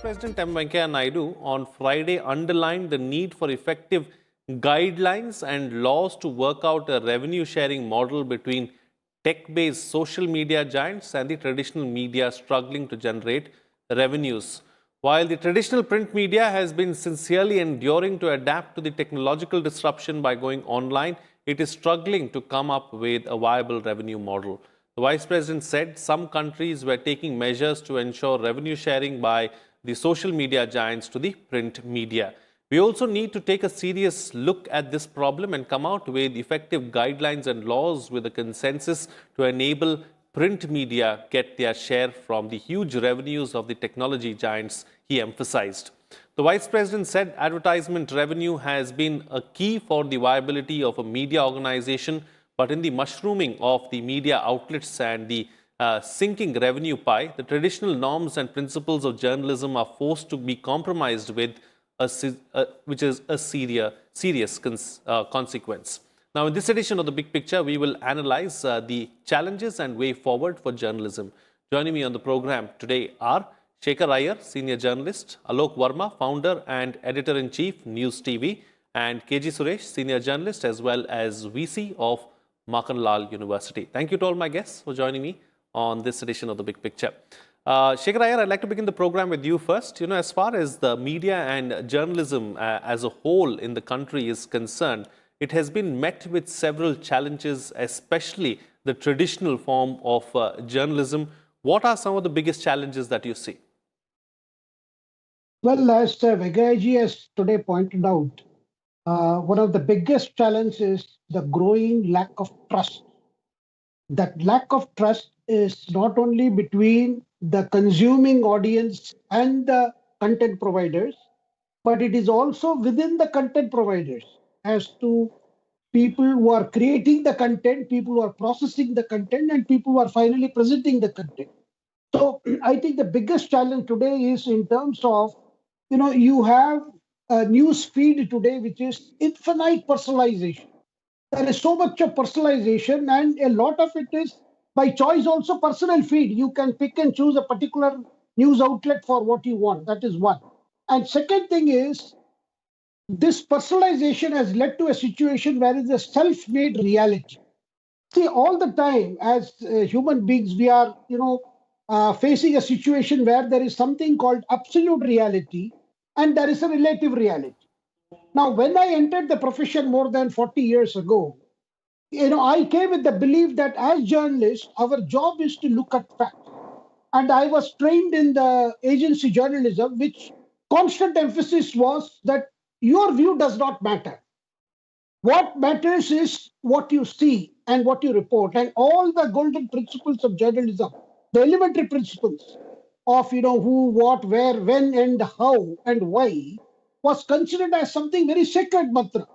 President M. Venkaiah Naidu on Friday underlined the need for effective guidelines and laws to work out a revenue sharing model between tech-based social media giants and the traditional media struggling to generate revenues. While the traditional print media has been sincerely enduring to adapt to the technological disruption by going online, it is struggling to come up with a viable revenue model. The Vice President said some countries were taking measures to ensure revenue sharing by the social media giants to the print media. We also need to take a serious look at this problem and come out with effective guidelines and laws with a consensus to enable print media get their share from the huge revenues of the technology giants, he emphasized. The Vice President said advertisement revenue has been a key for the viability of a media organization, but in the mushrooming of the media outlets and the sinking revenue pie, the traditional norms and principles of journalism are forced to be compromised with which is a serious consequence. Now, in this edition of The Big Picture, we will analyze the challenges and way forward for journalism. Joining me on the program today are Shekhar Iyer, senior journalist, Alok Verma, founder and editor-in-chief, News TV, and KG Suresh, senior journalist, as well as VC of Makhanlal University. Thank you to all my guests for joining me on this edition of The Big Picture. Shekhar Iyer, I'd like to begin the program with you first. As far as the media and journalism as a whole in the country is concerned, it has been met with several challenges, especially the traditional form of journalism. What are some of the biggest challenges that you see? Well, as Venkaiah has today pointed out, one of the biggest challenges is the growing lack of trust. That lack of trust is not only between the consuming audience and the content providers, but it is also within the content providers as to people who are creating the content, people who are processing the content, and people who are finally presenting the content. So I think the biggest challenge today is in terms of, you have a news feed today which is infinite personalization. There is so much of personalization, and a lot of it is by choice also personal feed. You can pick and choose a particular news outlet for what you want. That is one. And second thing is, this personalization has led to a situation where it's a self-made reality. See, all the time as human beings, we are, facing a situation where there is something called absolute reality and there is a relative reality. Now, when I entered the profession more than 40 years ago, I came with the belief that as journalists, our job is to look at facts. And I was trained in the agency journalism, which constant emphasis was that your view does not matter. What matters is what you see and what you report. And all the golden principles of journalism, the elementary principles of, who, what, where, when, and how, and why, was considered as something very sacred mantra.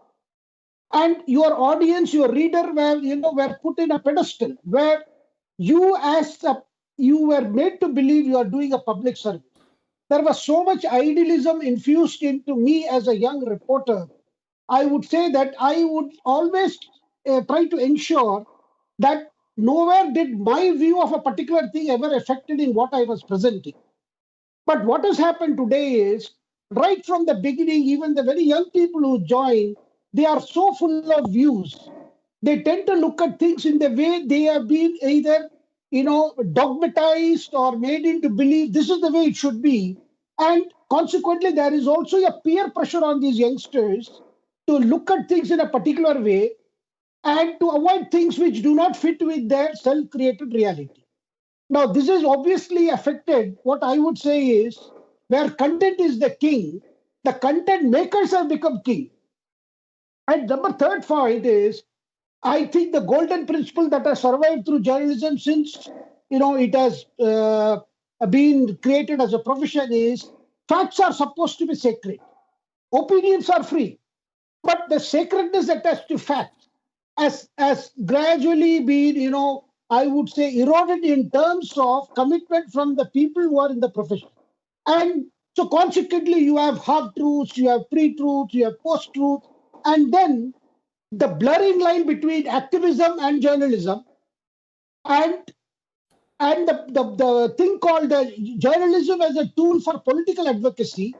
And your audience, your reader were put in a pedestal where you were made to believe you are doing a public service. There was so much idealism infused into me as a young reporter. I would say that I would always try to ensure that nowhere did my view of a particular thing ever affected in what I was presenting. But what has happened today is, right from the beginning, even the very young people who join, they are so full of views. They tend to look at things in the way they have been either, dogmatized or made into believe this is the way it should be. And consequently, there is also a peer pressure on these youngsters to look at things in a particular way and to avoid things which do not fit with their self-created reality. Now, this has obviously affected what I would say is where content is the king, the content makers have become king. And number third point is, I think the golden principle that has survived through journalism since, it has been created as a profession is facts are supposed to be sacred. Opinions are free. But the sacredness attached to facts has gradually been, I would say, eroded in terms of commitment from the people who are in the profession. And so consequently, you have hard truths, you have pre-truth, you have post-truth, and then the blurring line between activism and journalism and And the thing called journalism as a tool for political advocacy,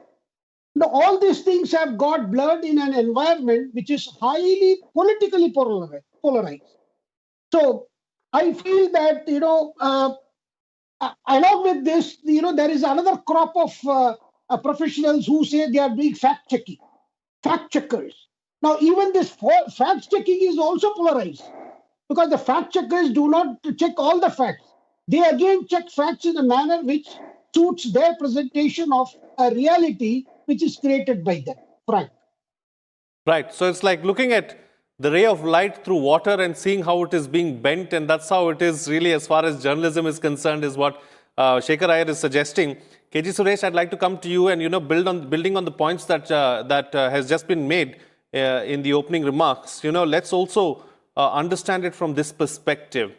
all these things have got blurred in an environment which is highly politically polarized. So I feel that, along with this, there is another crop of professionals who say they are doing fact checking, fact checkers. Now, even this fact checking is also polarized because the fact checkers do not check all the facts. They again check facts in a manner which suits their presentation of a reality which is created by them. Frank. Right. So it's like looking at the ray of light through water and seeing how it is being bent, and that's how it is really, as far as journalism is concerned, is what Shekhar Iyer is suggesting. KG Suresh, I'd like to come to you and building on the points that has just been made in the opening remarks. Let's also understand it from this perspective.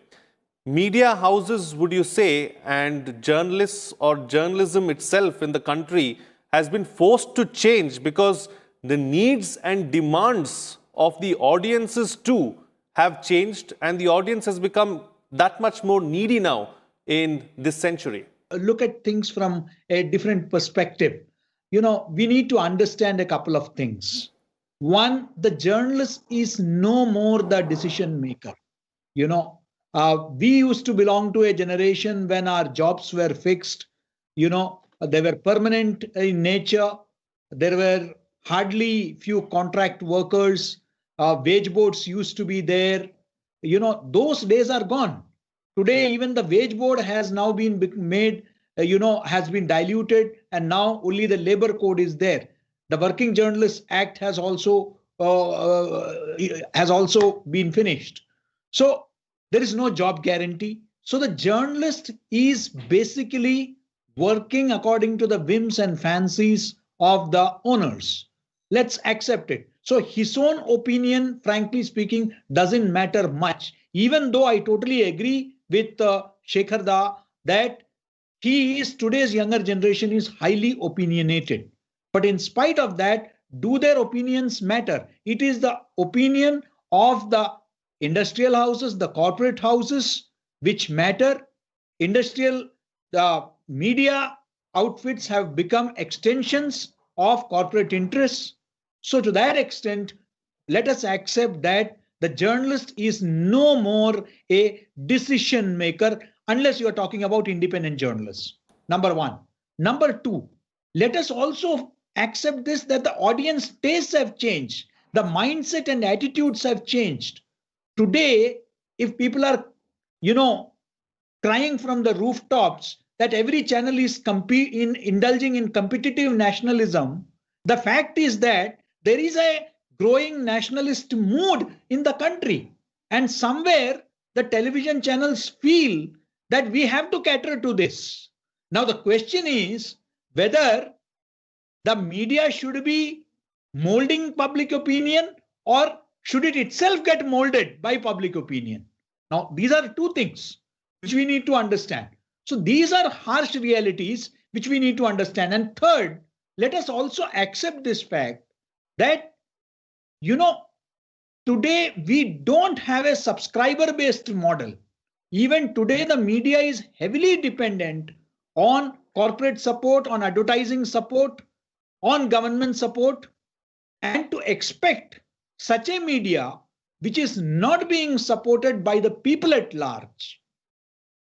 Media houses, would you say, and journalists or journalism itself in the country has been forced to change because the needs and demands of the audiences too have changed, and the audience has become that much more needy now in this century? Look at things from a different perspective. We need to understand a couple of things. One, the journalist is no more the decision maker. We used to belong to a generation when our jobs were fixed. They were permanent in nature. There were hardly few contract workers. Wage boards used to be there. Those days are gone. Today, even the wage board has now been made, has been diluted, and now only the labor code is there. The Working Journalists Act has also been finished. So there is no job guarantee. So the journalist is basically working according to the whims and fancies of the owners. Let's accept it. So his own opinion, frankly speaking, doesn't matter much, even though I totally agree with Shekhar Da that today's younger generation is highly opinionated. But in spite of that, do their opinions matter? It is the opinion of the industrial houses, the corporate houses, which matter. The media outfits have become extensions of corporate interests. So to that extent, let us accept that the journalist is no more a decision maker unless you are talking about independent journalists. Number one. Number two, let us also accept this, that the audience tastes have changed. The mindset and attitudes have changed. Today, if people are, crying from the rooftops that every channel is indulging in competitive nationalism, the fact is that there is a growing nationalist mood in the country. And somewhere the television channels feel that we have to cater to this. Now, the question is whether the media should be molding public opinion or should it itself get molded by public opinion. Now, these are two things which we need to understand. So these are harsh realities which we need to understand. And third, let us also accept this fact that, today we don't have a subscriber-based model. Even today, the media is heavily dependent on corporate support, on advertising support, on government support, and to expect such a media which is not being supported by the people at large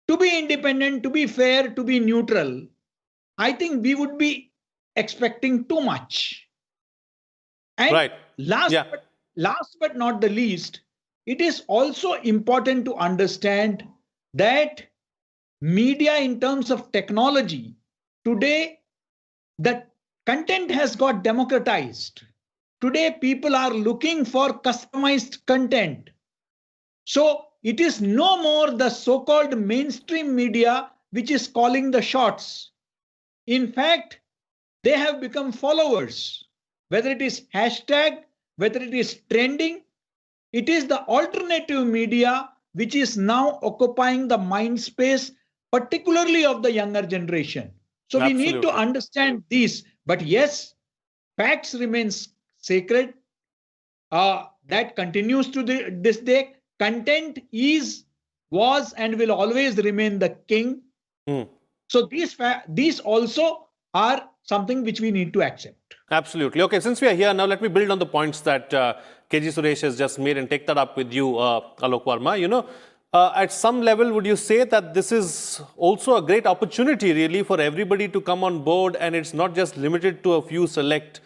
to be independent, to be fair, to be neutral, I think we would be expecting too much. And right. Last but not the least, it is also important to understand that media in terms of technology, today the content has got democratized. Today people are looking for customized content. So it is no more the so-called mainstream media which is calling the shots. In fact, they have become followers. Whether it is hashtag, whether it is trending, it is the alternative media which is now occupying the mind space, particularly of the younger generation. So we need to understand these. But yes, facts remains sacred. That continues to this day. Content is was and will always remain the king. So these also are something which we need to accept. Absolutely. Okay, since we are here now, let me build on the points that KG Suresh has just made and take that up with you, Alok Verma. You know, at some level, would you say that this is also a great opportunity really for everybody to come on board, and it's not just limited to a few select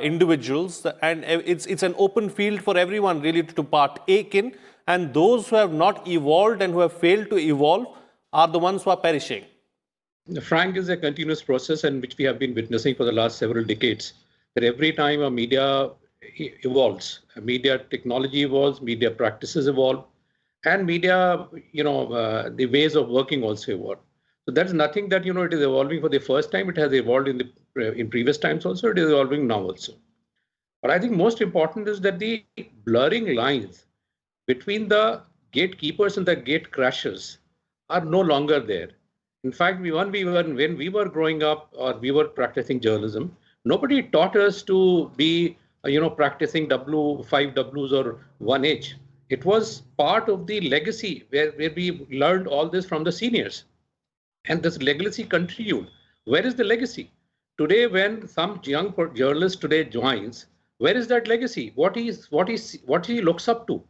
individuals, and it's an open field for everyone really to partake in, and those who have not evolved and who have failed to evolve are the ones who are perishing? Frank, is a continuous process and which we have been witnessing for the last several decades, that every time a media evolves, media technology evolves, media practices evolve, and media, the ways of working also evolve. So that's nothing that, it is evolving for the first time. It has evolved in previous times also. It is evolving now also. But I think most important is that the blurring lines between the gatekeepers and the gate crashers are no longer there. In fact, when we were growing up or we were practicing journalism, nobody taught us to be, practicing 5 Ws or 1H. It was part of the legacy where we learned all this from the seniors. And this legacy continued. Where is the legacy? Today, when some young journalist today joins, where is that legacy? What he looks up to?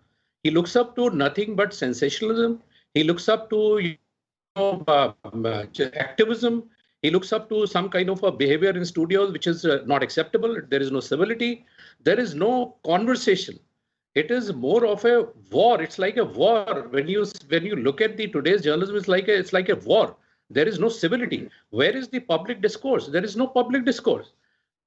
He looks up to nothing but sensationalism. He looks up to activism. He looks up to some kind of a behavior in studios which is not acceptable. There is no civility. There is no conversation. It is more of a war. It's like a war. When you look at the today's journalism, it's like a war. There is no civility. Where is the public discourse? There is no public discourse.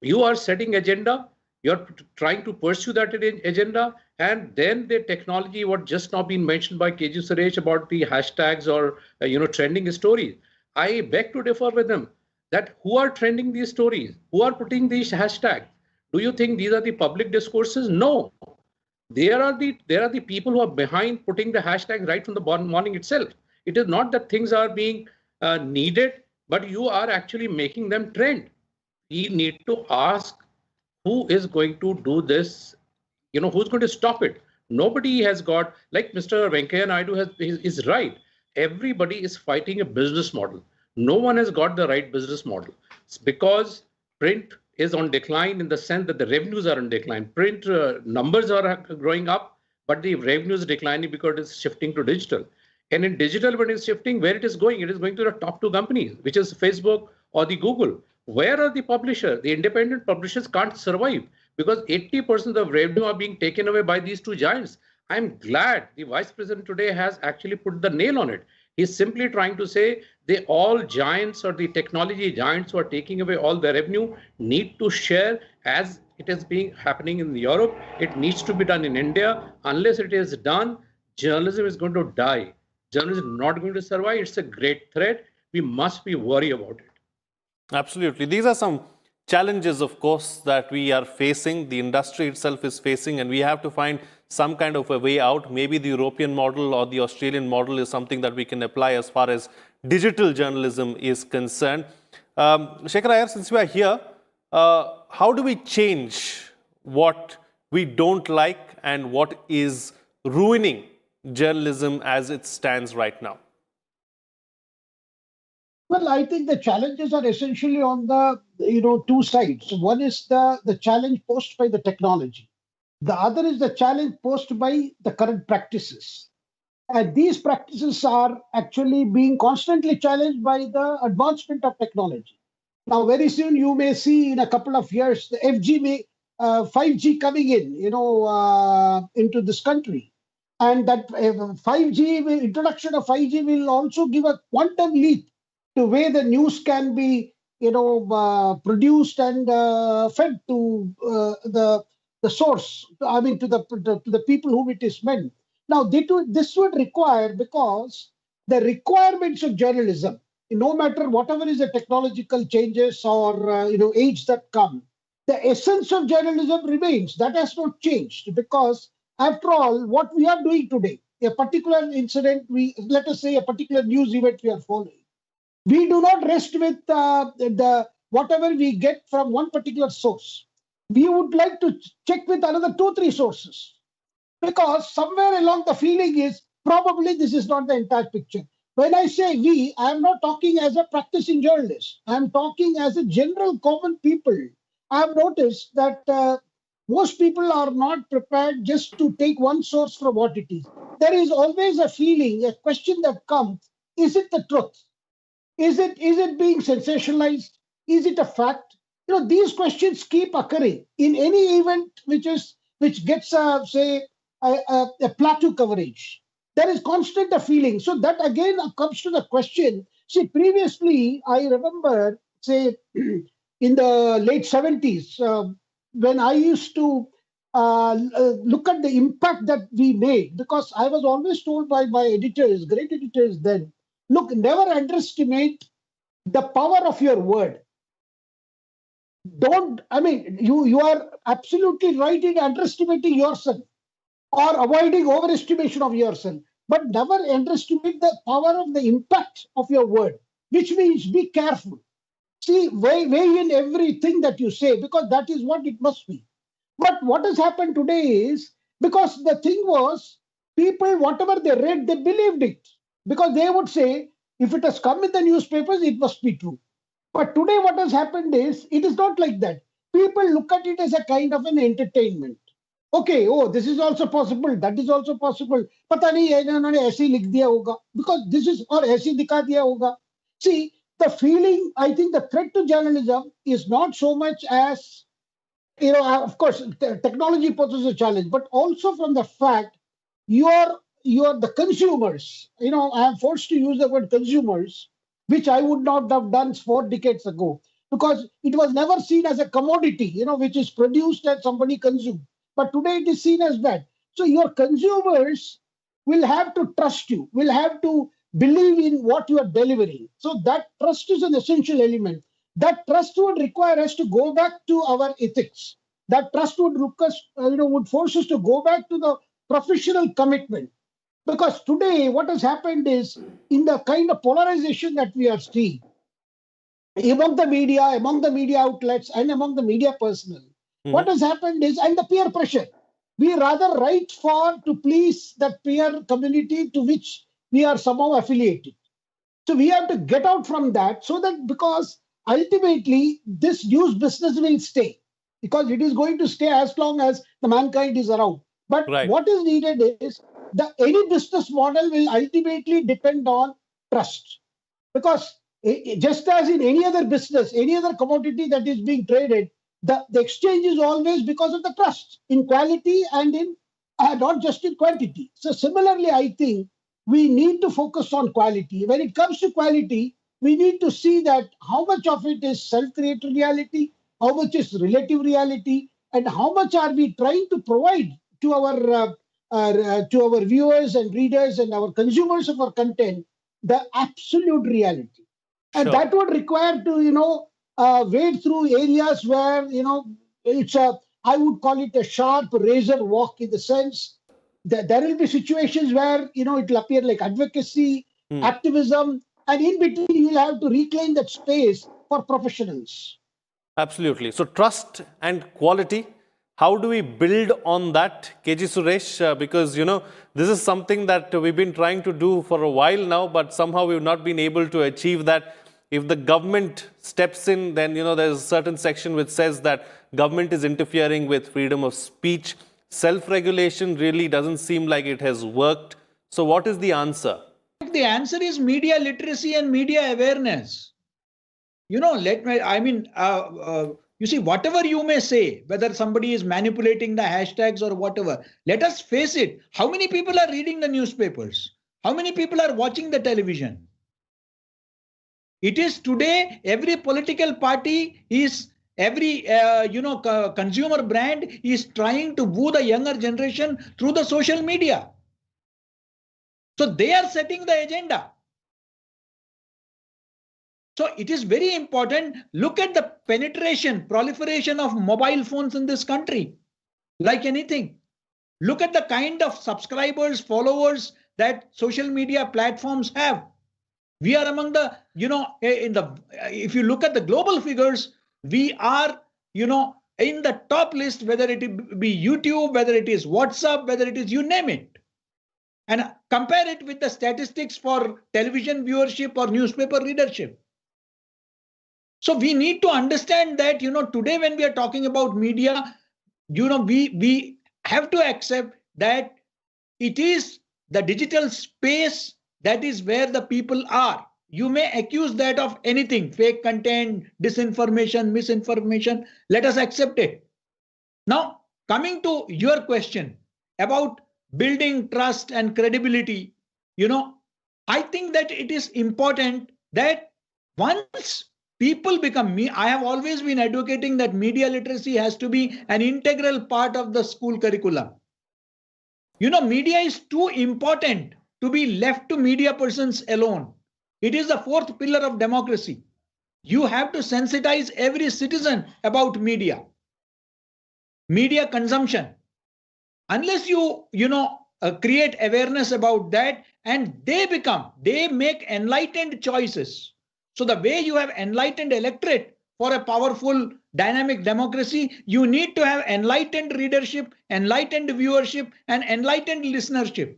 You are setting agenda. You're trying to pursue that agenda, and then the technology, what just now been mentioned by KG Suresh about the hashtags or trending stories. I beg to differ with them that who are trending these stories, who are putting these hashtags. Do you think these are the public discourses? No, there are the people who are behind putting the hashtags right from the morning itself. It is not that things are being needed, but you are actually making them trend. We need to ask, who is going to do this? Who's going to stop it? Nobody has got, like Mr. Venkaiah Naidu is right. Everybody is fighting a business model. No one has got the right business model. It's because print is on decline in the sense that the revenues are on decline. Print numbers are growing up, but the revenue is declining because it's shifting to digital. And in digital, when it's shifting, where it is going to the top 2 companies, which is Facebook or the Google. Where are the publishers? The independent publishers can't survive because 80% of revenue are being taken away by these 2 giants. I'm glad the Vice President today has actually put the nail on it. He's simply trying to say they all giants or the technology giants who are taking away all the revenue need to share as it is happening in Europe. It needs to be done in India. Unless it is done, journalism is going to die. Journalism is not going to survive. It's a great threat. We must be worried about it. Absolutely. These are some challenges, of course, that we are facing, the industry itself is facing, and we have to find some kind of a way out. Maybe the European model or the Australian model is something that we can apply as far as digital journalism is concerned. Shekhar Iyer, since we are here, how do we change what we don't like and what is ruining journalism as it stands right now? Well, I think the challenges are essentially on the 2 sides. One is the challenge posed by the technology. The other is the challenge posed by the current practices. And these practices are actually being constantly challenged by the advancement of technology. Now, very soon you may see in a couple of years the 5G coming into this country, and that introduction of 5G will also give a quantum leap to where the news can be, produced and fed to the source. I mean, to the people whom it is meant. Now, this would require, because the requirements of journalism, no matter whatever is the technological changes or age that come, the essence of journalism remains. That has not changed, because after all, what we are doing today, a particular incident, let us say a particular news event we are following. We do not rest with whatever we get from one particular source. We would like to check with another 2-3 sources, because somewhere along the feeling is Probably this is not the entire picture. When I say we, I am not talking as a practicing journalist. I am talking as a general common people. I have noticed that most people are not prepared just to take one source from what it is. There is always a feeling, a question that comes: is it the truth? Is it being sensationalized? Is it a fact? These questions keep occurring in any event which gets a plateau coverage. There is constant a feeling. So that again comes to the question. See, previously I remember, say, in the late 70s, when I used to look at the impact that we made, because I was always told by my editors, great editors then, look, never underestimate the power of your word. You are absolutely right in underestimating yourself or avoiding overestimation of yourself, but never underestimate the power of the impact of your word, which means be careful. See, weigh in everything that you say, because that is what it must be. But what has happened today is, because the thing was, people, whatever they read, they believed it. Because they would say, if it has come in the newspapers, it must be true. But today, what has happened is, it is not like that. People look at it as a kind of an entertainment. Okay, oh, this is also possible, that is also possible. Pata nahi इन्होंने ऐसे ही लिख दिया होगा, because this is, और ऐसे ही दिखा दिया होगा. See, the feeling, I think the threat to journalism is not so much as, of course, technology poses a challenge, but also from the fact you're the consumers. I am forced to use the word consumers, which I would not have done 4 decades ago, because it was never seen as a commodity, which is produced and somebody consumed. But today it is seen as that. So your consumers will have to trust you, will have to believe in what you are delivering. So that trust is an essential element. That trust would require us to go back to our ethics. That trust would force us to go back to the professional commitment. Because today, what has happened is, in the kind of polarization that we are seeing among the media outlets, and among the media personnel, what has happened is, and the peer pressure, we rather write to please that peer community to which we are somehow affiliated. So we have to get out from that, so that, because ultimately this news business will stay, because it is going to stay as long as the mankind is around. But Right. what is needed is, any business model will ultimately depend on trust. Because just as in any other business, any other commodity that is being traded, the exchange is always because of the trust in quality and in not just in quantity. So similarly, I think we need to focus on quality. When it comes to quality, we need to see that how much of it is self-created reality, how much is relative reality, and how much are we trying to provide to our viewers and readers and our consumers of our content, the absolute reality. And Sure. that would require to wade through areas where I would call it a sharp razor walk, in the sense that there will be situations where it will appear like advocacy, activism, and in between you will have to reclaim that space for professionals. Absolutely. So trust and quality, how do we build on that, KG Suresh? Because, this is something that we've been trying to do for a while now, but somehow we've not been able to achieve that. If the government steps in, then, there's a certain section which says that government is interfering with freedom of speech. Self-regulation really doesn't seem like it has worked. So what is the answer? The answer is media literacy and media awareness. You see, whatever you may say, whether somebody is manipulating the hashtags or whatever, let us face it. How many people are reading the newspapers? How many people are watching the television? It is today, every political party is, every consumer brand is trying to woo the younger generation through the social media. So they are setting the agenda. So it is very important. Look at the proliferation of mobile phones in this country, like anything. Look at the kind of subscribers, followers that social media platforms have. We are among the, if you look at the global figures, we are, in the top list, whether it be YouTube, whether it is WhatsApp, whether it is, you name it. and compare it with the statistics for television viewership or newspaper readership. So we need to understand that, today when we are talking about media, we have to accept that it is the digital space that is where the people are. You may accuse that of anything, fake content, disinformation, misinformation. Let us accept it. Now, coming to your question about building trust and credibility, I think that it is important that once people become I have always been advocating that media literacy has to be an integral part of the school curriculum. Media is too important to be left to media persons alone. It is the fourth pillar of democracy. You have to sensitize every citizen about media consumption. Unless you create awareness about that, and they make enlightened choices. So the way you have enlightened electorate for a powerful dynamic democracy, you need to have enlightened readership, enlightened viewership, and enlightened listenership.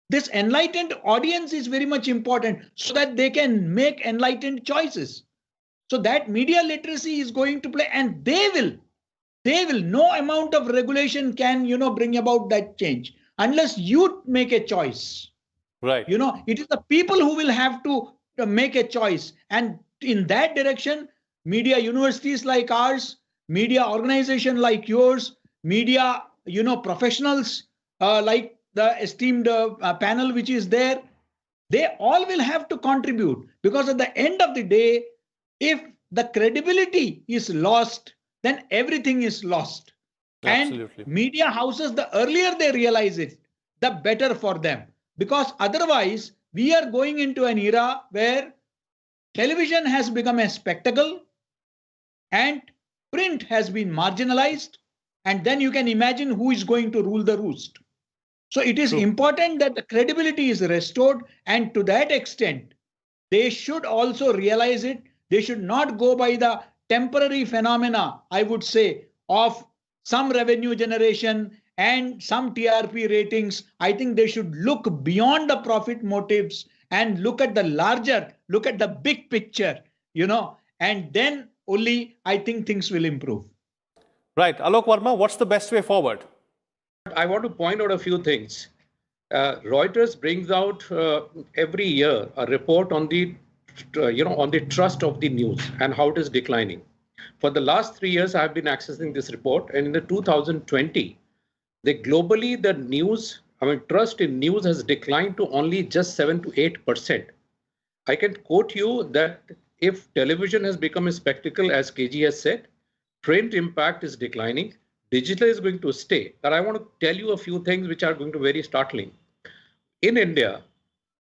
This enlightened audience is very much important so that they can make enlightened choices. So that media literacy is going to play, and they will, no amount of regulation can, bring about that change unless you make a choice. Right. It is the people who will have to make a choice. And in that direction, media universities like ours, media organization like yours, media, professionals like the esteemed panel which is there, they all will have to contribute, because at the end of the day, if the credibility is lost, then everything is lost. Absolutely. And media houses, the earlier they realize it, the better for them. Because otherwise, we are going into an era where television has become a spectacle and print has been marginalized. And then you can imagine who is going to rule the roost. So it is important that the credibility is restored. And to that extent, they should also realize it. They should not go by the temporary phenomena, I would say, of some revenue generation and some TRP ratings. I think they should look beyond the profit motives and look at the big picture, and then only I think things will improve. Right. Alok Verma, what's the best way forward? I want to point out a few things. Reuters brings out every year a report on the on the trust of the news and how it is declining. For the last 3 years, I have been accessing this report, and in the 2020, globally the news, trust in news has declined to only just 7 to 8%. I can quote you that if television has become a spectacle, as KG has said, print impact is declining, digital is going to stay. But I want to tell you a few things which are going to be very startling. In India,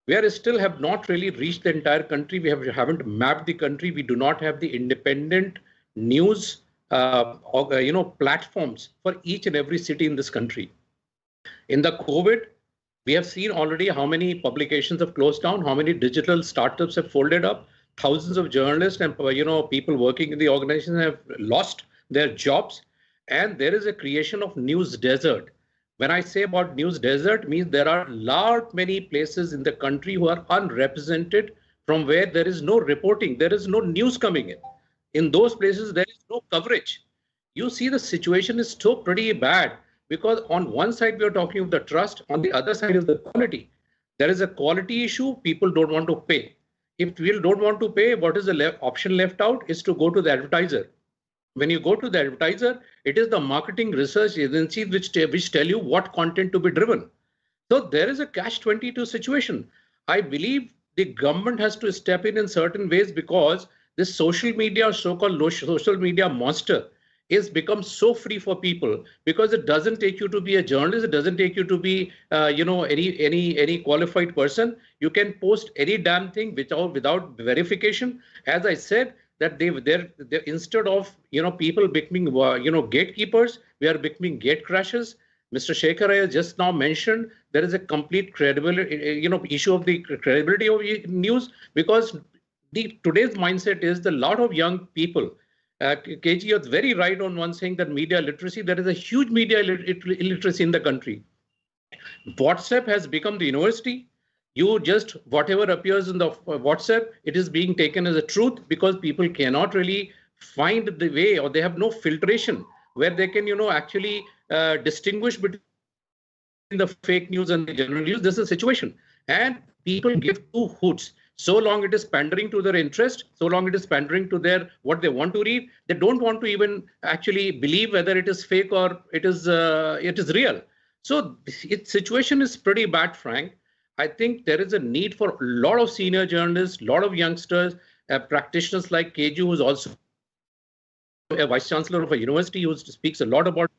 we still have not really reached the entire country. We haven't mapped the country. We do not have the independent news platforms for each and every city in this country. In the COVID, we have seen already how many publications have closed down, how many digital startups have folded up, thousands of journalists and people working in the organization have lost their jobs, and there is a creation of news desert. When I say about news desert, means there are many places in the country who are unrepresented, from where there is no reporting, there is no news coming in. In those places, there is no coverage. You see, the situation is still pretty bad, because on one side, we are talking of the trust, on the other side is the quality. There is a quality issue, people don't want to pay. If people don't want to pay, what is the option left out is to go to the advertiser. When you go to the advertiser, it is the marketing research agencies which tell you what content to be driven. So there is a catch-22 situation. I believe the government has to step in certain ways, because this social media, so-called social media monster, is become so free for people, because it doesn't take you to be a journalist, it doesn't take you to be any qualified person. You can post any damn thing without verification. As I said, that they're instead of people becoming gatekeepers, we are becoming gate crashers. Mr. Shekhar has just now mentioned there is a complete credibility issue of the credibility of news, because today's mindset is the lot of young people. KG is very right on one saying that media literacy, there is a huge media illiteracy in the country. WhatsApp has become the university. You just, whatever appears in the WhatsApp, it is being taken as a truth because people cannot really find the way, or they have no filtration where they can, actually distinguish between the fake news and the general news. This is a situation. And people give two hoots. So long it is pandering to their interest, so long it is pandering to their what they want to read, they don't want to even actually believe whether it is fake or it is real. So its situation is pretty bad, Frank. I think there is a need for a lot of senior journalists, a lot of youngsters, practitioners like KG, who is also a vice chancellor of a university who speaks a lot about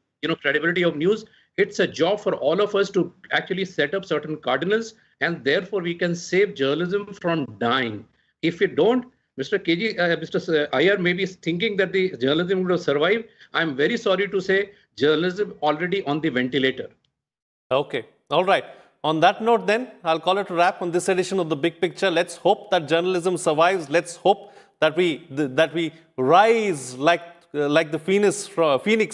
credibility of news. It's a job for all of us to actually set up certain cardinals, and therefore we can save journalism from dying. If we don't, Mr. KG, Mr. Iyer may be thinking that the journalism will survive. I'm very sorry to say journalism already on the ventilator. Okay. All right. On that note, then, I'll call it a wrap on this edition of The Big Picture. Let's hope that journalism survives. Let's hope that we rise like the phoenix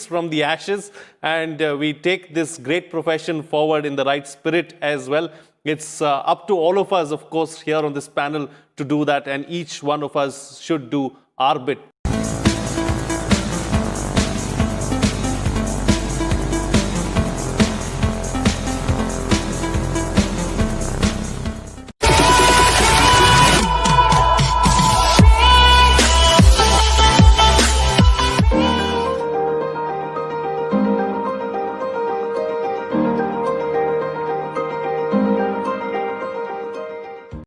from the ashes, and we take this great profession forward in the right spirit as well. It's up to all of us, of course, here on this panel to do that, and each one of us should do our bit